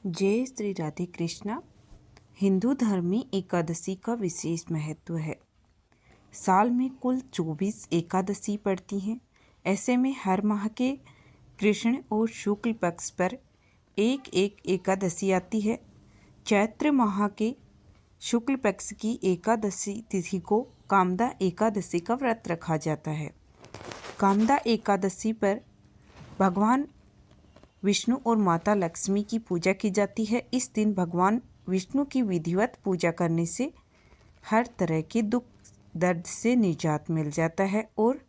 जय श्री राधे कृष्णा। हिंदू धर्म में एकादशी का विशेष महत्व है। साल में कुल 24 एकादशी पड़ती हैं। ऐसे में हर माह के कृष्ण और शुक्ल पक्ष पर एक एक एकादशी आती है। चैत्र माह के शुक्ल पक्ष की एकादशी तिथि को कामदा एकादशी का व्रत रखा जाता है। कामदा एकादशी पर भगवान विष्णु और माता लक्ष्मी की पूजा की जाती है। इस दिन भगवान विष्णु की विधिवत पूजा करने से हर तरह के दुख दर्द से निजात मिल जाता है और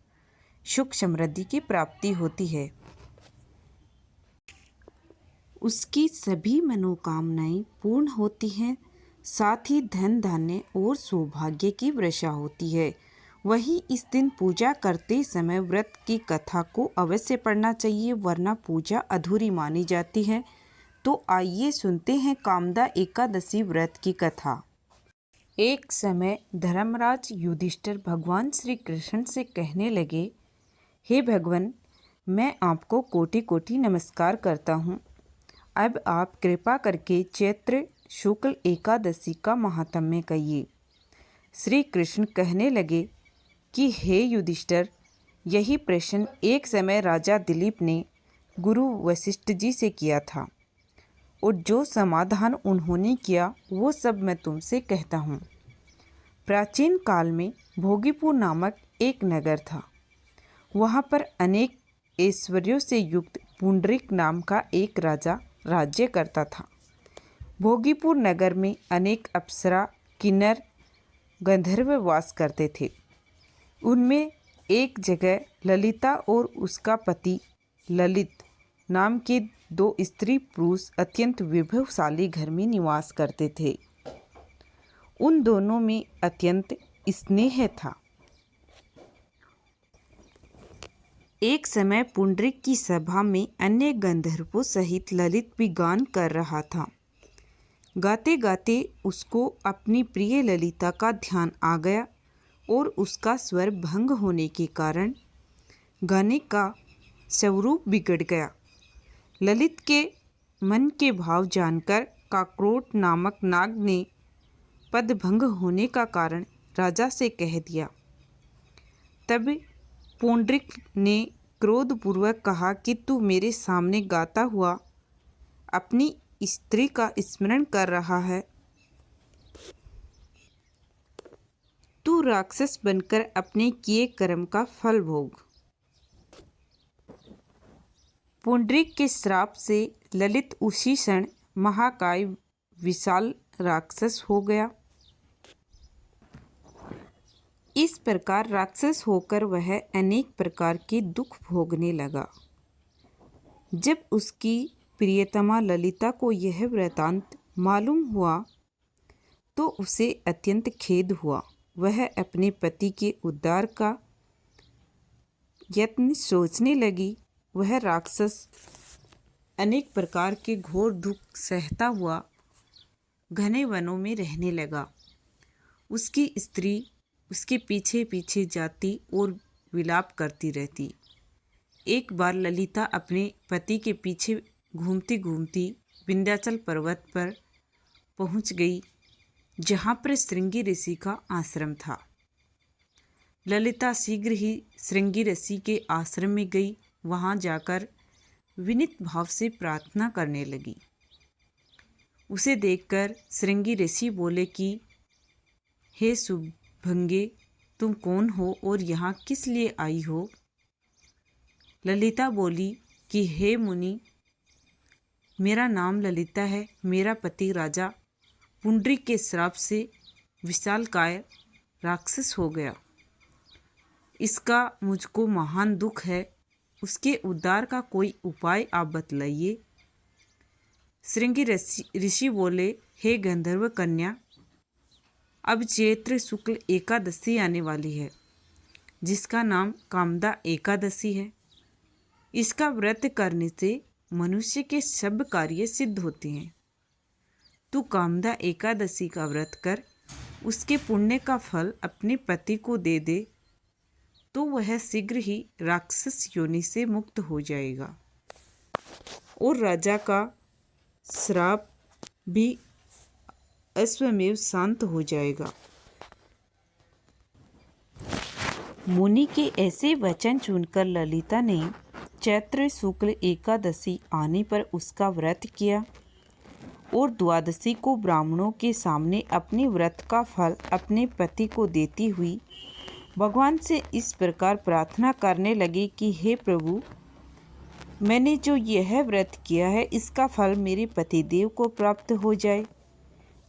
सुख समृद्धि की प्राप्ति होती है। उसकी सभी मनोकामनाएं पूर्ण होती हैं, साथ ही धन धान्य और सौभाग्य की वर्षा होती है। वहीं इस दिन पूजा करते समय व्रत की कथा को अवश्य पढ़ना चाहिए, वरना पूजा अधूरी मानी जाती है। तो आइए सुनते हैं कामदा एकादशी व्रत की कथा। एक समय धर्मराज युधिष्ठिर भगवान श्री कृष्ण से कहने लगे, हे भगवान, मैं आपको कोटि कोटि नमस्कार करता हूँ। अब आप कृपा करके चैत्र शुक्ल एकादशी का महात्म्य कहिए। श्री कृष्ण कहने लगे कि हे युधिष्ठिर, यही प्रश्न एक समय राजा दिलीप ने गुरु वशिष्ठ जी से किया था और जो समाधान उन्होंने किया वो सब मैं तुमसे कहता हूँ। प्राचीन काल में भोगीपुर नामक एक नगर था। वहाँ पर अनेक ऐश्वर्यों से युक्त पुंडरीक नाम का एक राजा राज्य करता था। भोगीपुर नगर में अनेक अप्सरा, किन्नर, गंधर्व वास करते थे। उनमें एक जगह ललिता और उसका पति ललित नाम के दो स्त्री पुरुष अत्यंत विभवशाली घर में निवास करते थे। उन दोनों में अत्यंत स्नेह था। एक समय पुंडरीक की सभा में अन्य गंधर्वों सहित ललित भी गान कर रहा था। गाते गाते उसको अपनी प्रिय ललिता का ध्यान आ गया और उसका स्वर भंग होने के कारण गाने का स्वरूप बिगड़ गया। ललित के मन के भाव जानकर काकरोट नामक नाग ने पदभंग होने का कारण राजा से कह दिया। तब पुंडरीक ने क्रोधपूर्वक कहा कि तू मेरे सामने गाता हुआ अपनी स्त्री का स्मरण कर रहा है। तू राक्षस बनकर अपने किए कर्म का फल भोग। पुंडरीक के श्राप से ललित उसी क्षण महाकाय विशाल राक्षस हो गया। इस प्रकार राक्षस होकर वह अनेक प्रकार के दुख भोगने लगा। जब उसकी प्रियतमा ललिता को यह वृतांत मालूम हुआ तो उसे अत्यंत खेद हुआ। वह अपने पति के उद्धार का यत्न सोचने लगी। वह राक्षस अनेक प्रकार के घोर दुख सहता हुआ घने वनों में रहने लगा। उसकी स्त्री उसके पीछे पीछे जाती और विलाप करती रहती। एक बार ललिता अपने पति के पीछे घूमती घूमती विंध्याचल पर्वत पर पहुंच गई, जहाँ पर श्रृंगी ऋषि का आश्रम था। ललिता शीघ्र ही श्रृंगी ऋषि के आश्रम में गई। वहाँ जाकर विनीत भाव से प्रार्थना करने लगी। उसे देखकर श्रृंगी ऋषि बोले कि हे शुभंगे, तुम कौन हो और यहाँ किस लिए आई हो? ललिता बोली कि हे मुनि, मेरा नाम ललिता है। मेरा पति राजा पुंडरीक के श्राप से विशालकाय राक्षस हो गया। इसका मुझको महान दुख है। उसके उद्धार का कोई उपाय आप बतलाइए। श्रृंगी ऋषि बोले, हे गंधर्व कन्या, अब चैत्र शुक्ल एकादशी आने वाली है, जिसका नाम कामदा एकादशी है। इसका व्रत करने से मनुष्य के सब कार्य सिद्ध होते हैं। तू कामदा एकादशी का व्रत कर, उसके पुण्य का फल अपने पति को दे दे, तो वह शीघ्र ही राक्षस योनि से मुक्त हो जाएगा और राजा का श्राप भी अश्वमेव शांत हो जाएगा। मुनि के ऐसे वचन सुनकर ललिता ने चैत्र शुक्ल एकादशी आने पर उसका व्रत किया और द्वादशी को ब्राह्मणों के सामने अपने व्रत का फल अपने पति को देती हुई भगवान से इस प्रकार प्रार्थना करने लगी कि हे प्रभु, मैंने जो यह व्रत किया है इसका फल मेरे पतिदेव को प्राप्त हो जाए,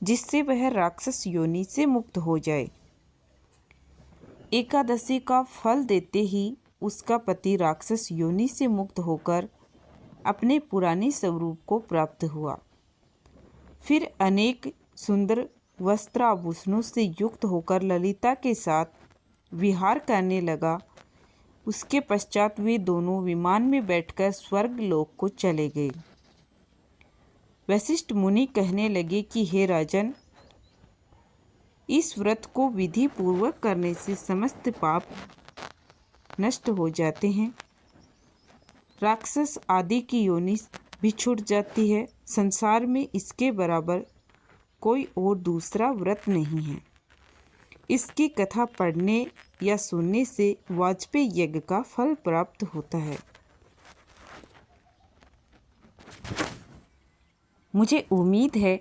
जिससे वह राक्षस योनि से मुक्त हो जाए। एकादशी का फल देते ही उसका पति राक्षस योनि से मुक्त होकर अपने पुराने स्वरूप को प्राप्त हुआ। फिर अनेक सुंदर वस्त्राभूषणों से युक्त होकर ललिता के साथ विहार करने लगा। उसके पश्चात वे दोनों विमान में बैठकर स्वर्ग लोक को चले गए। वशिष्ठ मुनि कहने लगे कि हे राजन, इस व्रत को विधि पूर्वक करने से समस्त पाप नष्ट हो जाते हैं, राक्षस आदि की योनि भी छूट जाती है। संसार में इसके बराबर कोई और दूसरा व्रत नहीं है। इसकी कथा पढ़ने या सुनने से वाजपेयी यज्ञ का फल प्राप्त होता है। मुझे उम्मीद है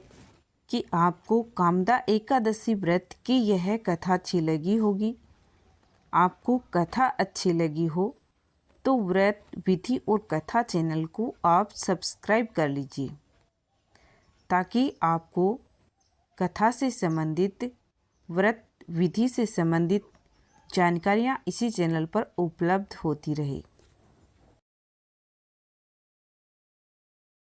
कि आपको कामदा एकादशी व्रत की यह कथा अच्छी लगी होगी। आपको कथा अच्छी लगी हो तो व्रत विधि और कथा चैनल को आप सब्सक्राइब कर लीजिए, ताकि आपको कथा से संबंधित, व्रत विधि से संबंधित जानकारियाँ इसी चैनल पर उपलब्ध होती रहे।